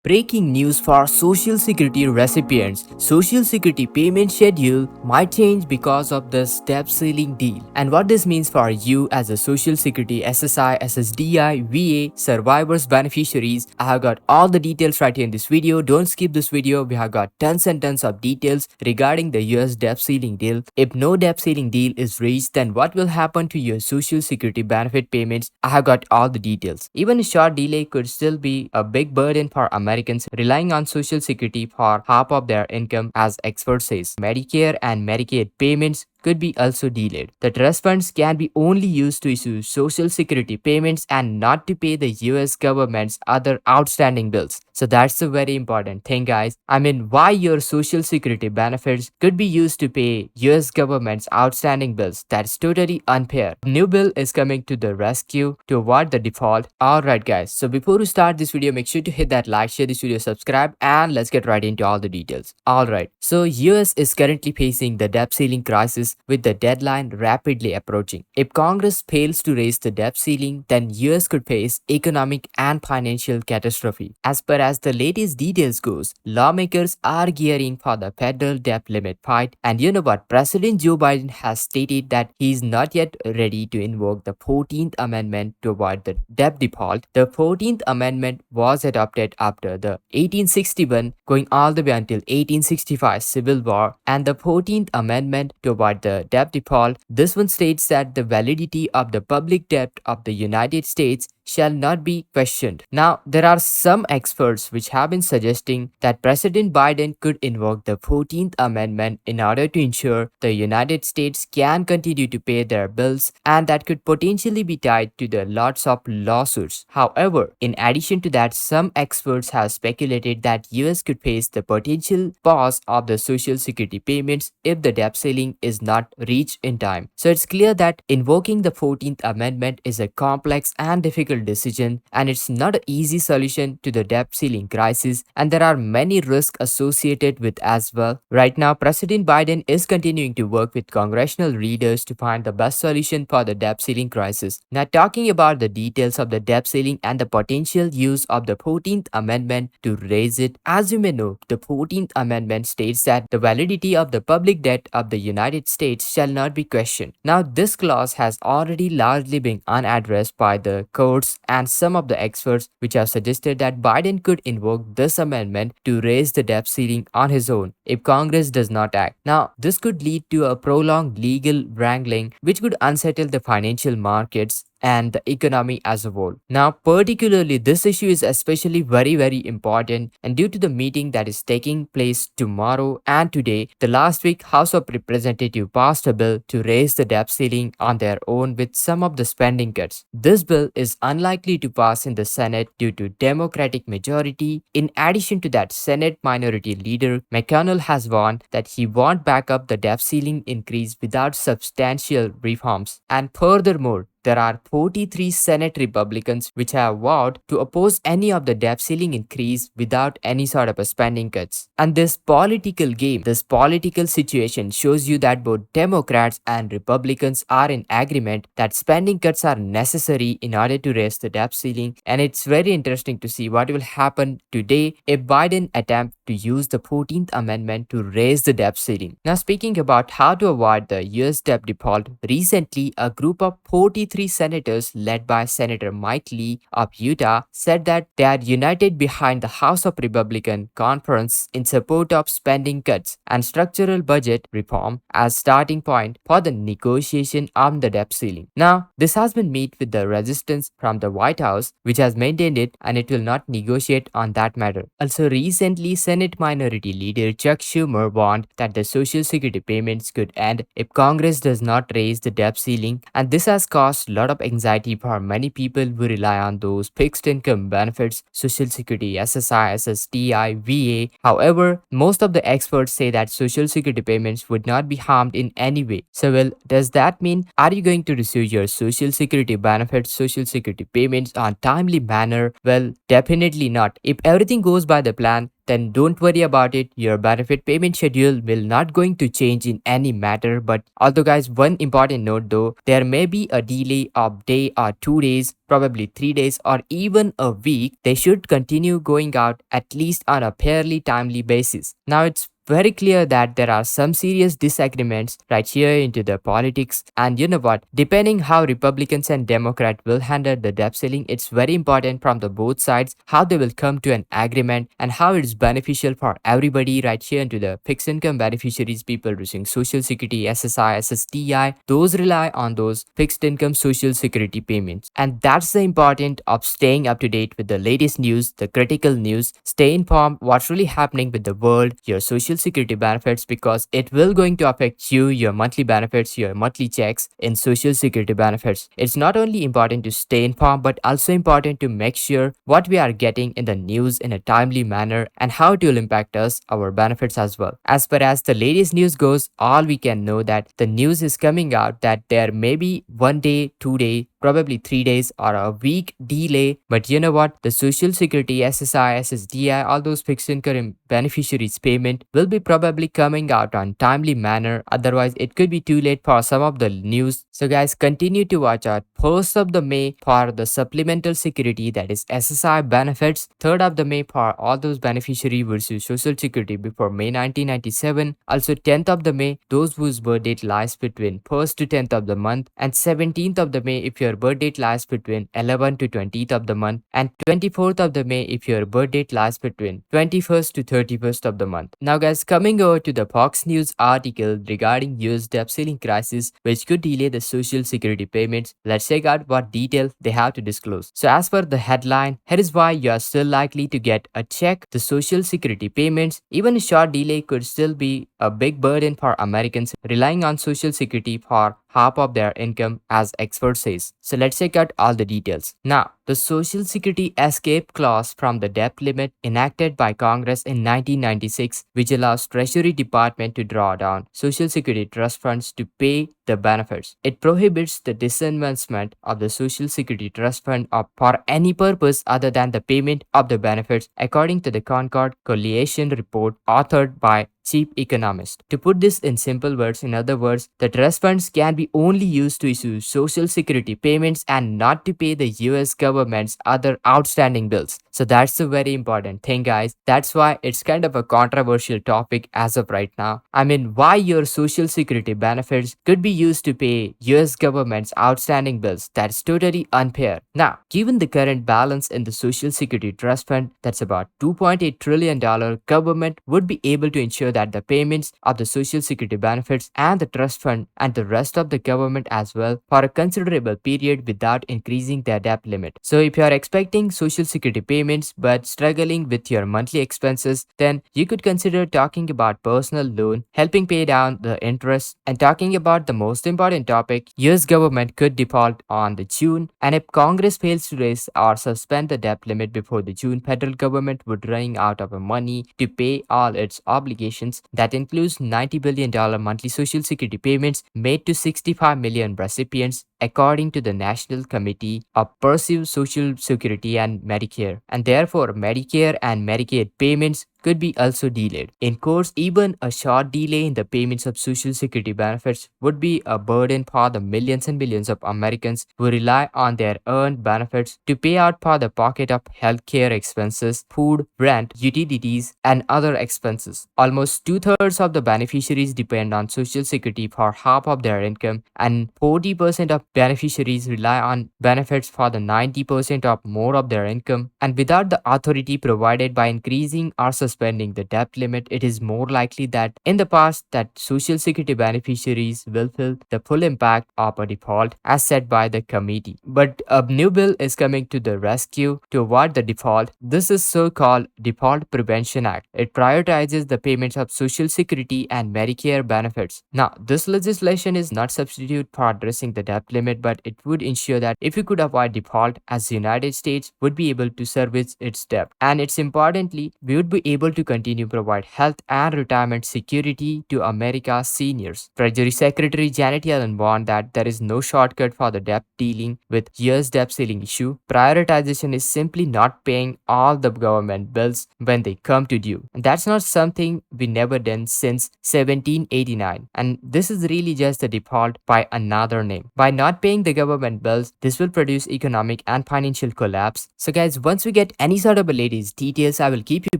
Breaking news for Social Security recipients. Social Security payment schedule might change because of this debt ceiling deal. And what this means for you as a Social Security SSI, SSDI, VA, survivors, beneficiaries. I have got all the details right here in this video. Don't skip this video. We have got tons and tons of details regarding the US debt ceiling deal. If no debt ceiling deal is reached, then what will happen to your Social Security benefit payments? I have got all the details. Even a short delay could still be a big burden for Americans relying on Social Security for half of their income, as experts say. Medicare and Medicaid payments could be also delayed. The trust funds can be only used to issue Social Security payments and not to pay the US government's other outstanding bills. So that's a very important thing, guys. I mean, why your Social Security benefits could be used to pay US government's outstanding bills. That's totally unfair. A new bill is coming to the rescue to avoid the default. Alright, guys. So before we start this video, make sure to hit that like, share this video, subscribe, and let's get right into all the details. Alright. So US is currently facing the debt ceiling crisis with the deadline rapidly approaching. If Congress fails to raise the debt ceiling, then US could face economic and financial catastrophe. As per as the latest details goes, lawmakers are gearing for the federal debt limit fight, and you know what? President Joe Biden has stated that he is not yet ready to invoke the 14th Amendment to avoid the debt default. The 14th Amendment was adopted after the 1861 going all the way until 1865 Civil War, and the 14th Amendment to avoid the debt default, this one states that the validity of the public debt of the United States shall not be questioned. Now, there are some experts which have been suggesting that President Biden could invoke the 14th Amendment in order to ensure the United States can continue to pay their bills, and that could potentially be tied to the lots of lawsuits. However, in addition to that, some experts have speculated that US could face the potential pause of the Social Security payments if the debt ceiling is not reached in time. So it's clear that invoking the 14th Amendment is a complex and difficult decision, and it's not an easy solution to the debt ceiling crisis, and there are many risks associated with as well. Right now, President Biden is continuing to work with congressional leaders to find the best solution for the debt ceiling crisis. Now, talking about the details of the debt ceiling and the potential use of the 14th Amendment to raise it, as you may know, the 14th Amendment states that the validity of the public debt of the United States shall not be questioned. Now, this clause has already largely been unaddressed by the courts and some of the experts, which have suggested that Biden could invoke this amendment to raise the debt ceiling on his own if Congress does not act. Now, this could lead to a prolonged legal wrangling, which could unsettle the financial markets and the economy as a whole. Now, particularly this issue is especially very important, and due to the meeting that is taking place tomorrow and today, the last week House of Representatives passed a bill to raise the debt ceiling on their own with some of the spending cuts. This bill is unlikely to pass in the Senate due to Democratic majority. In addition to that, Senate Minority Leader McConnell has warned that he won't back up the debt ceiling increase without substantial reforms. And furthermore, there are 43 Senate Republicans which have vowed to oppose any of the debt ceiling increase without any sort of a spending cuts. And this political game, this political situation shows you that both Democrats and Republicans are in agreement that spending cuts are necessary in order to raise the debt ceiling. And it's very interesting to see what will happen today if Biden attempts to use the 14th Amendment to raise the debt ceiling. Now, speaking about how to avoid the US debt default, recently a group of 43 senators led by Senator Mike Lee of Utah said that they are united behind the House of Republican Conference in support of spending cuts and structural budget reform as starting point for the negotiation on the debt ceiling. Now, this has been met with the resistance from the White House, which has maintained it and it will not negotiate on that matter. Also, recently Senate Minority Leader Chuck Schumer warned that the Social Security payments could end if Congress does not raise the debt ceiling, and this has caused a lot of anxiety for many people who rely on those fixed income benefits, Social Security, SSI, SSDI, VA. However, most of the experts say that Social Security payments would not be harmed in any way. So, well, does that mean are you going to receive your Social Security benefits, Social Security payments on timely manner? Well, definitely not. If everything goes by the plan, then don't worry about it. Your benefit payment schedule will not going to change in any matter. But although guys, one important note though, there may be a delay of day or 2 days, probably 3 days or even a week. They should continue going out at least on a fairly timely basis. Now it's very clear that there are some serious disagreements right here into the politics, and you know what, depending how Republicans and Democrats will handle the debt ceiling, it's very important from the both sides how they will come to an agreement and how it's beneficial for everybody right here into the fixed income beneficiaries, people receiving social security, SSI, SSDI, those rely on those fixed income social security payments. And that's the important of staying up to date with the latest news, the critical news. Stay informed what's really happening with the world, your social security benefits, because it will going to affect you, your monthly benefits, your monthly checks in social security benefits. It's not only important to stay informed, but also important to make sure what we are getting in the news in a timely manner and how it will impact us, our benefits as well. As far as the latest news goes, all we can know that the news is coming out that there may be 1 day, 2 day, probably 3 days or a week delay. But you know what? The Social Security, SSI, SSDI, all those fixed income beneficiaries payment will be probably coming out on timely manner. Otherwise, it could be too late for some of the news. So guys, continue to watch out. 1st of the May for the supplemental security, that is SSI benefits. 3rd of the May for all those beneficiary versus Social Security before May 1997. Also 10th of the May, those whose birth date lies between 1st to 10th of the month, and 17th of the May if your birth date lies between 11th to 20th of the month, and 24th of the May if your birth date lies between 21st to 31st of the month. Now guys, coming over to the Fox News article regarding US debt ceiling crisis which could delay the social security payments, let's check out what detail they have to disclose. So as per the headline, here is why you are still likely to get a check. The social security payments, even a short delay, could still be a big burden for Americans relying on social security for half of their income, as expert says. So let's check out all the details. Now, the Social Security escape clause from the debt limit enacted by Congress in 1996, which allows Treasury Department to draw down Social Security trust funds to pay the benefits. It prohibits the disinvestment of the Social Security trust fund for any purpose other than the payment of the benefits, according to the Concord Coalition report authored by chief economist. To put this in simple words, in other words, the trust funds can be only used to issue social security payments and not to pay the US government's other outstanding bills. So that's a very important thing, guys. That's why it's kind of a controversial topic as of right now. I mean, why your social security benefits could be used to pay US government's outstanding bills? That's totally unfair. Now, given the current balance in the social security trust fund, that's about $2.8 trillion, government would be able to ensure that the payments of the social security benefits and the trust fund and the rest of the government as well for a considerable period without increasing their debt limit. So if you are expecting social security payments but struggling with your monthly expenses, then you could consider talking about personal loan, helping pay down the interest, and talking about the most important topic, US government could default on the June, and if Congress fails to raise or suspend the debt limit before the June, federal government would run out of money to pay all its obligations. That includes $90 billion monthly social security payments made to 65 million recipients, according to the National Committee of Perceived Social Security and Medicare. And therefore, Medicare and Medicaid payments could be also delayed. In course, even a short delay in the payments of social security benefits would be a burden for the millions and millions of Americans who rely on their earned benefits to pay out for the pocket of healthcare expenses, food, rent, utilities, and other expenses. Almost 2/3 of the beneficiaries depend on social security for half of their income, and 40% of beneficiaries rely on benefits for the 90% of more of their income. And without the authority provided by increasing or suspending the debt limit, it is more likely that in the past that social security beneficiaries will feel the full impact of a default as said by the committee. But a new bill is coming to the rescue to avoid the default. This is so-called Default Prevention Act. It prioritizes the payments of social security and Medicare benefits. Now, this legislation is not substitute for addressing the debt limit, but it would ensure that if you could avoid default, as the United States would be able to service its debt. And it's importantly, we would be able able to continue provide health and retirement security to America's seniors. Treasury Secretary Janet Yellen warned that there is no shortcut for the debt dealing with US debt ceiling issue. Prioritization is simply not paying all the government bills when they come to due. And that's not something we never done since 1789. And this is really just the default by another name. By not paying the government bills, this will produce economic and financial collapse. So guys, once we get any sort of latest details, I will keep you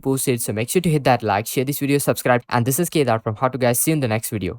posted. So make sure to hit that like, share this video, subscribe. And this is Kedar from How to Guys. See you in the next video.